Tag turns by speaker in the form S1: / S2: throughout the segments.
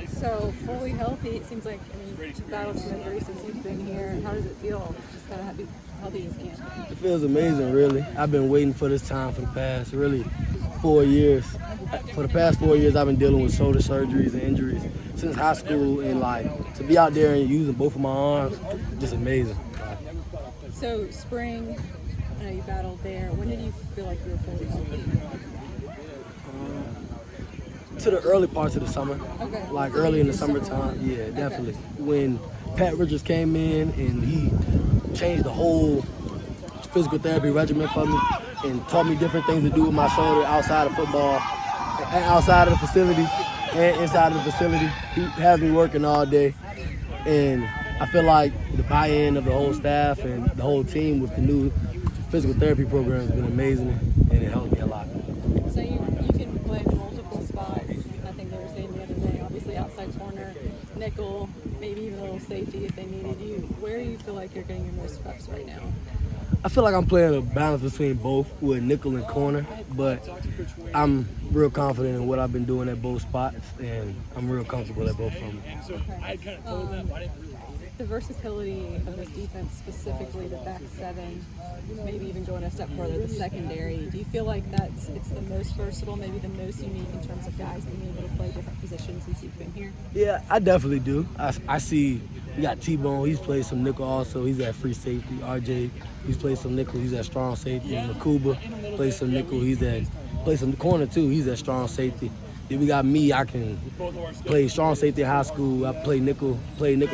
S1: So fully healthy, it seems like, you've battled some injuries since you've been here. How does it feel just kind of be healthy as can?
S2: It feels amazing, really. I've been waiting for this time for the past, really, 4 years. For the past 4 years, I've been dealing with shoulder surgeries and injuries since high school, and to be out there and using both of my arms, just amazing.
S1: So spring, I know you battled there. When did you feel like you were fully healthy?
S2: To the early parts of the summer,
S1: okay.
S2: Like early in the summertime, yeah, definitely. Okay. When Pat Richards came in and he changed the whole physical therapy regimen for me and taught me different things to do with my shoulder outside of football, and outside of the facility and inside of the facility. He has me working all day, and I feel like the buy-in of the whole staff and the whole team with the new physical therapy program has been amazing, and it helped me a lot.
S1: So you can play multiple spots. I think they were saying the other day, obviously outside corner, nickel, maybe even a little safety if they needed you. Where do you feel like you're getting your most reps right now?
S2: I feel like I'm playing a balance between both with nickel and corner, but I'm real confident in what I've been doing at both spots, and I'm real comfortable at both of them.
S1: Okay. The versatility of this defense, specifically the back seven, maybe even going a step further, the secondary. Do you feel like it's the most versatile, maybe the most unique in terms of guys being able to play different positions since you've been here?
S2: Yeah, I definitely do. I see we got T-Bone, he's played some nickel also. He's at free safety. RJ, he's played some nickel, he's at strong safety. Makuba plays some nickel, plays some corner too, he's at strong safety. Then we got me, I can play strong safety in high school. I played nickel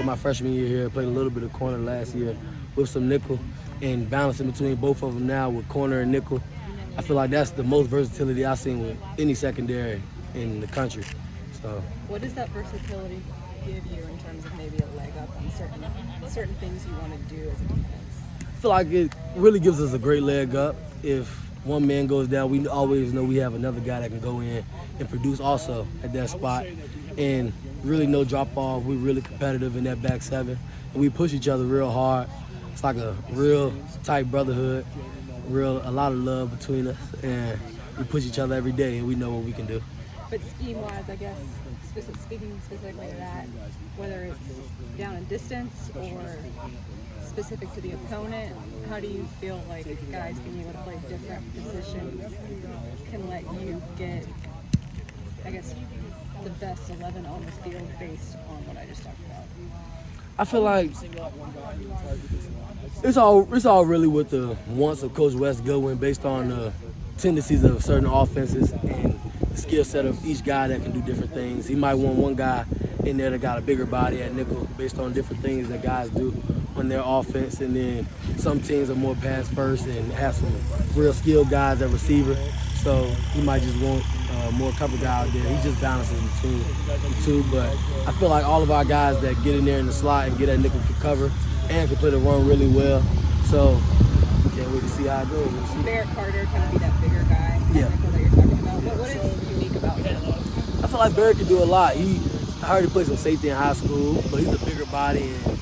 S2: my freshman year here, played a little bit of corner last year with some nickel, and balancing between both of them now with corner and nickel. I feel like that's the most versatility I've seen with any secondary in the country. So,
S1: what does that versatility give you in terms of maybe a leg up on certain things you want to do as a defense?
S2: I feel like it really gives us a great leg up. If one man goes down, we always know we have another guy that can go in and produce also at that spot. And really no drop off. We're really competitive in that back seven. And we push each other real hard. It's like a real tight brotherhood, a lot of love between us. And we push each other every day, and we know what we can do.
S1: But scheme-wise, I guess, speaking specifically to that, whether it's down in distance or specific to the opponent, how do you feel like guys being able to play different positions can let you get, I guess, the best 11 on the field based on what I just talked about?
S2: I feel like it's all really with the wants of Coach Wes Goodwin based on the tendencies of certain offenses and the skill set of each guy that can do different things. He might want one guy in there that got a bigger body at nickel based on different things that guys do on their offense, and then some teams are more pass first and have some real skilled guys at receiver. So he might just want more cover guy out there. He just balances between the two. But I feel like all of our guys that get in there in the slot and get that nickel can cover and can play the run really well. So can't wait to see how it goes.
S1: Barrett Carter kind of be that bigger guy.
S2: Yeah.
S1: That you're talking about. But what is unique about him?
S2: I feel like Barrett can do a lot. I heard he played some safety in high school, but he's a bigger body, and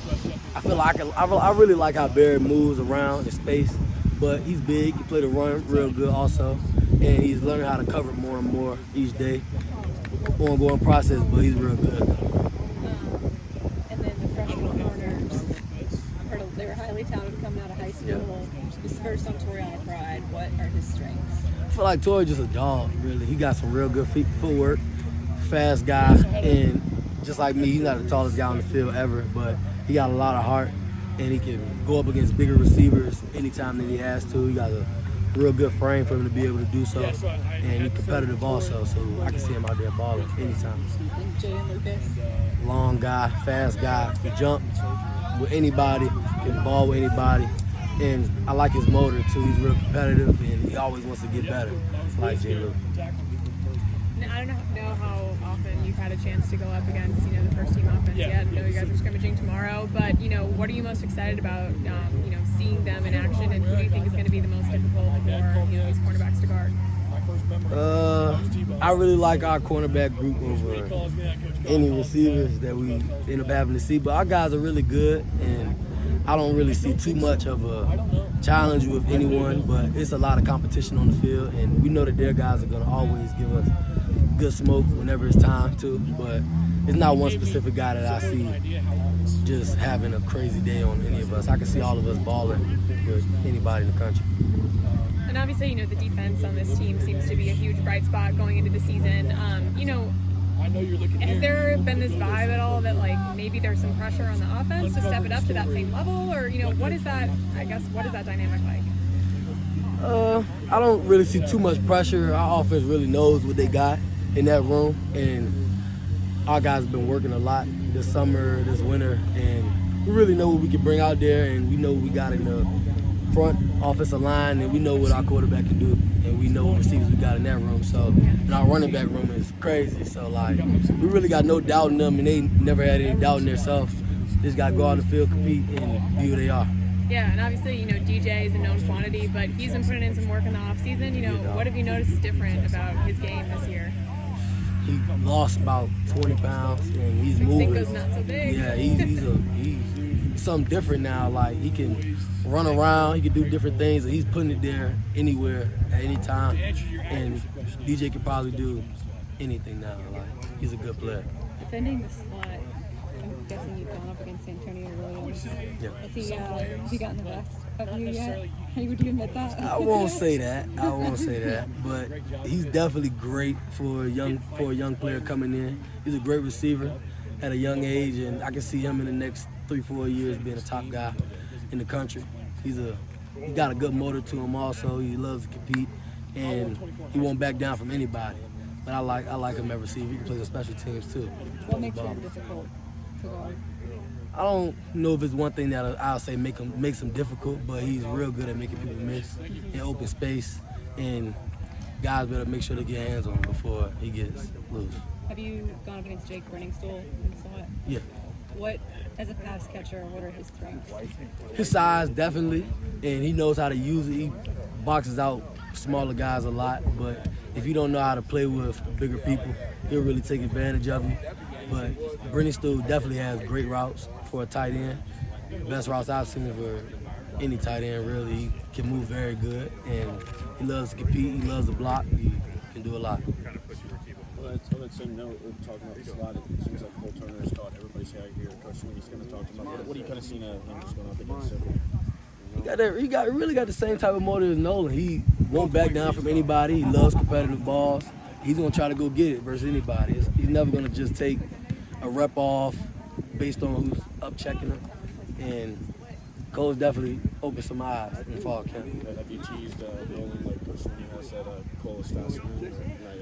S2: I feel like I really like how Barrett moves around in space. But he's big. He played the run real good also, and he's learning how to cover more and more each day. Ongoing process, but he's real good.
S1: And then the freshman corners, I heard they were highly talented coming out of high school. Yeah. He's first on Toriano Pride. What are his strengths?
S2: I feel like Tori's just a dog, really. He got some real good footwork, fast guy, and just like me, he's not the tallest guy on the field ever, but he got a lot of heart, and he can go up against bigger receivers anytime that he has to. He got a real good frame for him to be able to do so, and he's competitive also, so I can see him out there balling anytime.
S1: And Jeadyn Lukus?
S2: Long guy, fast guy, can jump with anybody, can ball with anybody, and I like his motor too. He's real competitive, and he always wants to get better, like Jeadyn Lukus.
S3: I don't know how often you've had a chance to go up against, the first team offense yet. I know you guys are scrimmaging tomorrow, but, what are you most excited about, seeing them in action, and who do you think is going to be the most difficult for, these cornerbacks to guard?
S2: I really like our cornerback group over any receivers that we end up having to see, but our guys are really good, and I don't really see too much of a challenge with anyone, but it's a lot of competition on the field, and we know that their guys are going to always give us good smoke whenever it's time to, but it's not one specific guy that I see just having a crazy day on any of us. I can see all of us balling with anybody in the country.
S3: And obviously, the defense on this team seems to be a huge bright spot going into the season. Has there been this vibe at all that maybe there's some pressure on the offense to step it up to that same level, or what is that? I guess what is that dynamic like?
S2: I don't really see too much pressure. Our offense really knows what they got in that room, and our guys have been working a lot this summer, this winter, and we really know what we can bring out there, and we know what we got in the front offensive line, and we know what our quarterback can do, and we know what receivers we got in that room. So, and our running back room is crazy. So, we really got no doubt in them, and they never had any doubt in themselves. They just got to go out on the field, compete, and be who they are.
S3: Yeah, and obviously, DJ is a known quantity, but he's been putting in some work in the offseason. What have you noticed is different about his game this year?
S2: He lost about 20 pounds, and he's moving.
S3: Cinco's not so big.
S2: Yeah, he's something different now. He can run around, he can do different things, and he's putting it there anywhere at any time. And DJ can probably do anything now. He's a good player.
S1: Defending the slot, I'm guessing you've gone up against Antonio Williams.
S2: Yeah.
S1: Has he gotten the best of you yet? Would you admit that?
S2: I won't say that. But he's definitely great for a young player coming in. He's a great receiver at a young age, and I can see him in the next 3-4 years being a top guy in the country. He got a good motor to him also. He loves to compete, and he won't back down from anybody. But I like him at receiver. He can play some special teams too.
S1: What makes him difficult to guard?
S2: I don't know if it's one thing that I'll say makes him difficult, but he's real good at making people miss in open space, and guys better make sure they get hands on him before he gets loose.
S1: Have you gone up against Jake Briningstool in the slot?
S2: Yeah.
S1: What, as a pass catcher, what are his strengths?
S2: His size, definitely, and he knows how to use it. He boxes out smaller guys a lot, but if you don't know how to play with bigger people, he'll really take advantage of you. But Briningstool definitely has great routes for a tight end. Best routes I've seen for any tight end, really. He can move very good, and he loves to compete. He loves to block. He can do a lot.
S4: Well, on that same note, we're talking about the slot. It seems like Cole Turner has caught everybody's eye here. Coach Sweeney's going to talk to him about what are you kind of seeing him just going up against him?
S2: He really got the same type of motor as Nolan. He won't back down from anybody. He loves competitive balls. He's going to try to go get it versus anybody. He's never going to just take a rep off based on who's up checking him. And Cole's definitely opened some eyes in fall camp.
S4: Have you teased Nolan like Coach Sweeney has said Cole is faster than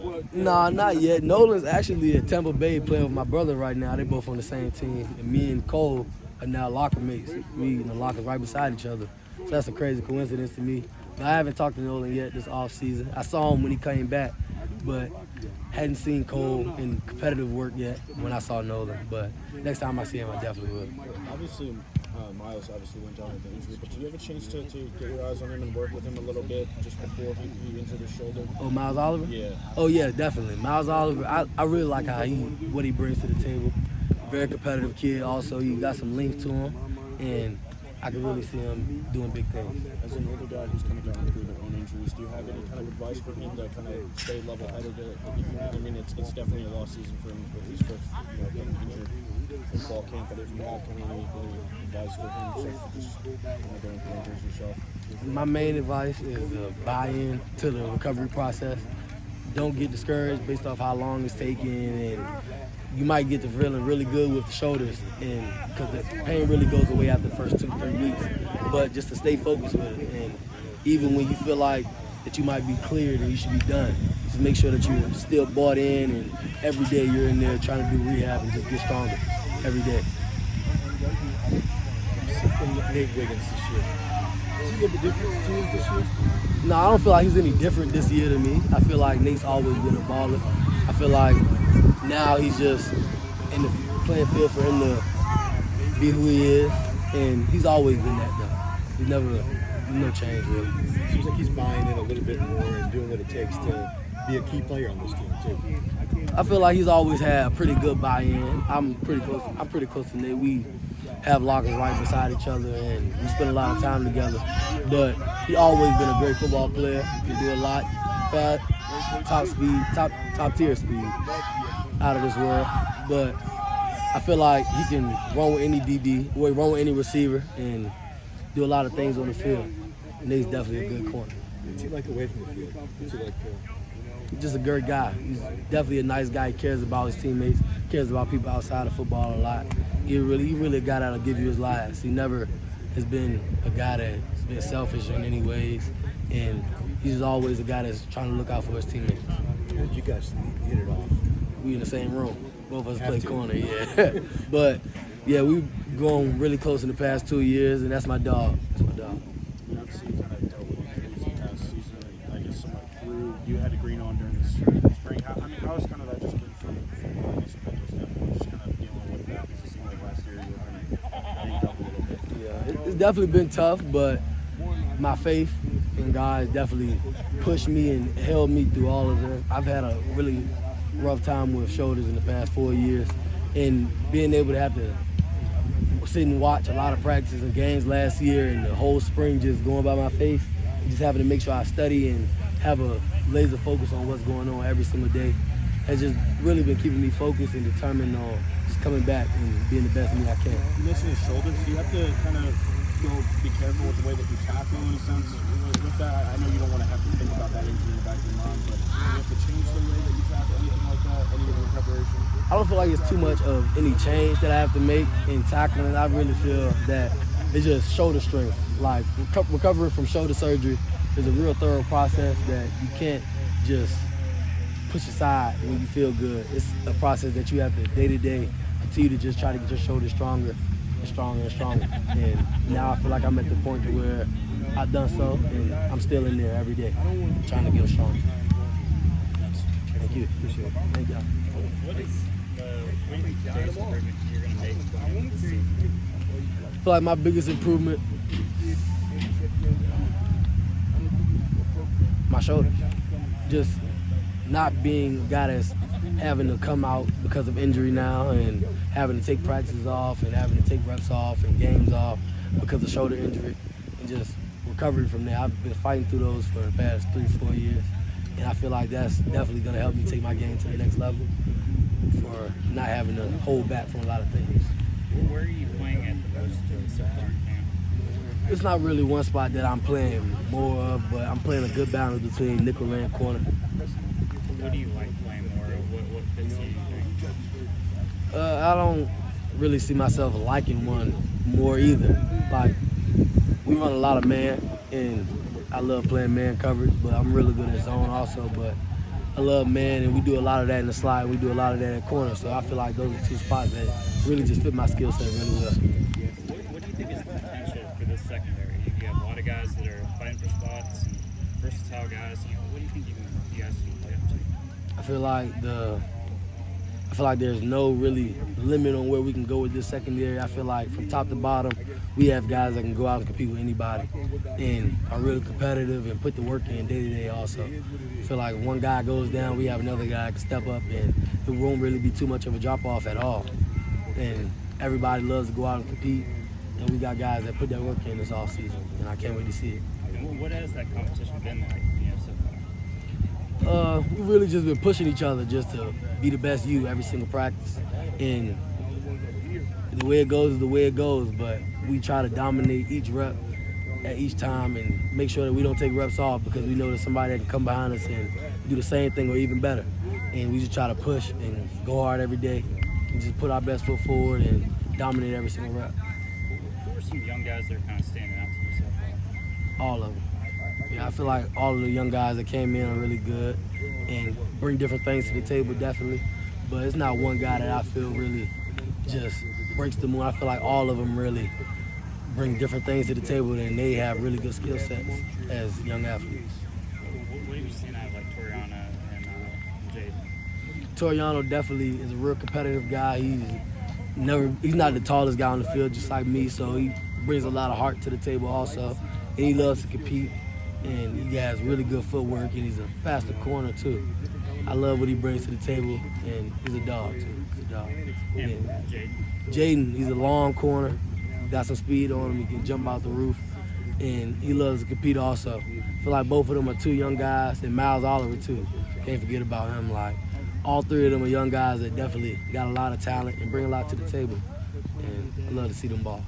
S4: you?
S2: Nah, not yet. Nolan's actually at Tampa Bay playing with my brother right now. They both on the same team. And me and Cole are now locker mates. We in the lockers right beside each other. So that's a crazy coincidence to me. But I haven't talked to Nolan yet this offseason. I saw him when he came back, but hadn't seen Cole in competitive work yet when I saw Nolan. But next time I see him, I definitely will.
S4: Obviously, Myles went down with the injury, but did you have a chance to get your eyes on him and work with him a little bit just before he injured his shoulder?
S2: Oh, Myles Oliver?
S4: Yeah.
S2: Oh, yeah, definitely. Myles Oliver, I really like what he brings to the table. Very competitive kid also. He got some length to him, and I can really see him doing big things.
S4: As an older guy who's kind of gone through their own injuries, do you have any kind of advice for him to kind of stay level-headed? I mean, it's definitely a lost season for him with his first getting injured in fall camp, but if you have kind of any advice for him, so just going through injuries yourself?
S2: My main advice is buy in to the recovery process. Don't get discouraged based off how long it's taking, and you might get to feeling really good with the shoulders, and because the pain really goes away after the first 2-3 weeks. But just to stay focused with it, and even when you feel like that you might be cleared and you should be done, just make sure that you're still bought in, and every day you're in there trying to do rehab and just get stronger every day.
S5: Nate Wiggins this year. Is he a little bit different to you this year?
S2: No, I don't feel like he's any different this year to me. I feel like Nate's always been a baller. I feel like now he's just in the playing field for him to be who he is, and he's always been that though. He's never, no change really.
S5: Seems like he's buying in a little bit more and doing what it takes to be a key player on this team too.
S2: I feel like he's always had a pretty good buy-in. I'm pretty close to Nate. We have lockers right beside each other, and we spend a lot of time together. But he always been a great football player. He can do a lot, fast, top speed, top tier speed out of this world. But I feel like he can run with any DB, run with any receiver, and do a lot of things on the field. And he's definitely a good corner.
S5: What's he like away from the field? What's he like?
S2: Just a great guy. He's definitely a nice guy. He cares about his teammates, cares about people outside of football a lot. He really a guy that'll give you his last. He never has been a guy that's been selfish in any ways, and he's always a guy that's trying to look out for his teammates.
S5: How did you guys hit it off?
S2: We in the same room. Both of us play corner, yeah. But yeah, we've grown really close in the past 2 years, and that's my dog. That's my dog.
S4: You obviously kind of dealt with injuries the past season, I guess somewhat through. You had to Greene on during the spring. How has kind of that just been from I guess, a mental standpoint, just kind of dealing with that? Because it seemed like last year you were kind of banged up a little bit.
S2: Yeah, it's definitely been tough, but my faith in God has definitely pushed me and held me through all of this. I've had a really rough time with shoulders in the past 4 years, and being able to have to sit and watch a lot of practices and games last year and the whole spring just going by my face, and just having to make sure I study and have a laser focus on what's going on every single day has just really been keeping me focused and determined on just coming back and being the best me I can.
S4: You mentioned his shoulders. Do you have to kind of be careful with the way that you tackle in a sense with that? I know you don't want to have to think about that injury in the back of your mind, but do you have to change the way that you tackle, anything like that, any of the preparation?
S2: I don't feel like it's too much of any change that I have to make in tackling. I really feel that it's just shoulder strength. Like recovering from shoulder surgery is a real thorough process that you can't just push aside when you feel good. It's a process that you have to day to day continue to just try to get your shoulders stronger and stronger and stronger. And now I feel like I'm at the point to where I've done so, and I'm still in there every day trying to get stronger. Thank you. Appreciate it. Thank y'all.
S6: What is the biggest improvement you're going to make going into the season?
S2: I feel like my biggest improvement, my shoulders. Just not being a guy that's having to come out because of injury now and having to take practices off and having to take reps off and games off because of shoulder injury, and just recovery from there. I've been fighting through those for the past 3-4 years, and I feel like that's definitely going to help me take my game to the next level for not having to hold back from a lot of things.
S6: Where are you playing at the most so far in camp?
S2: It's not really one spot that I'm playing more of, but I'm playing a good balance between nickel and corner.
S6: What do you like playing more of? What fits you, think?
S2: I don't really see myself liking one more either. Like, we run a lot of man, and I love playing man coverage, but I'm really good at zone also. But I love man, and we do a lot of that in the slide. We do a lot of that at corner, so I feel like those are two spots that really just fit my skill set really well.
S6: What do you think is the potential for this secondary? You have a lot of guys that are fighting for spots and versatile guys. What do you think you guys can play up to?
S2: I feel like there's no really limit on where we can go with this secondary. I feel like from top to bottom, we have guys that can go out and compete with anybody and are really competitive and put the work in day to day also. I feel like one guy goes down, we have another guy that can step up, and it won't really be too much of a drop-off at all. And everybody loves to go out and compete, and we got guys that put that work in this offseason, and I can't wait to see it.
S6: What has that competition been like, so far?
S2: We've really just been pushing each other just to be the best you every single practice. And the way it goes is the way it goes, but we try to dominate each rep at each time and make sure that we don't take reps off, because we know there's somebody that can come behind us and do the same thing or even better. And we just try to push and go hard every day and just put our best foot forward and dominate every single rep.
S6: Who are some young guys that are kind of standing out to you so far?
S2: All of them. Yeah, I feel like all of the young guys that came in are really good and bring different things to the table, definitely. But it's not one guy that I feel really just breaks the moon. I feel like all of them really bring different things to the table, and they have really good skill sets as young athletes.
S6: What are you seeing out of like Toriano and Jeadyn?
S2: Toriano definitely is a real competitive guy. He's not the tallest guy on the field, just like me, so he brings a lot of heart to the table also. And he loves to compete, and he has really good footwork, and he's a faster corner too. I love what he brings to the table, and he's a dog too. He's a dog.
S6: And Jeadyn?
S2: Jeadyn, he's a long corner, got some speed on him, he can jump out the roof, and he loves to compete also. feel like both of them are two young guys, and Myles Oliver too. Can't forget about him. Like, all three of them are young guys that definitely got a lot of talent and bring a lot to the table. And I love to see them ball.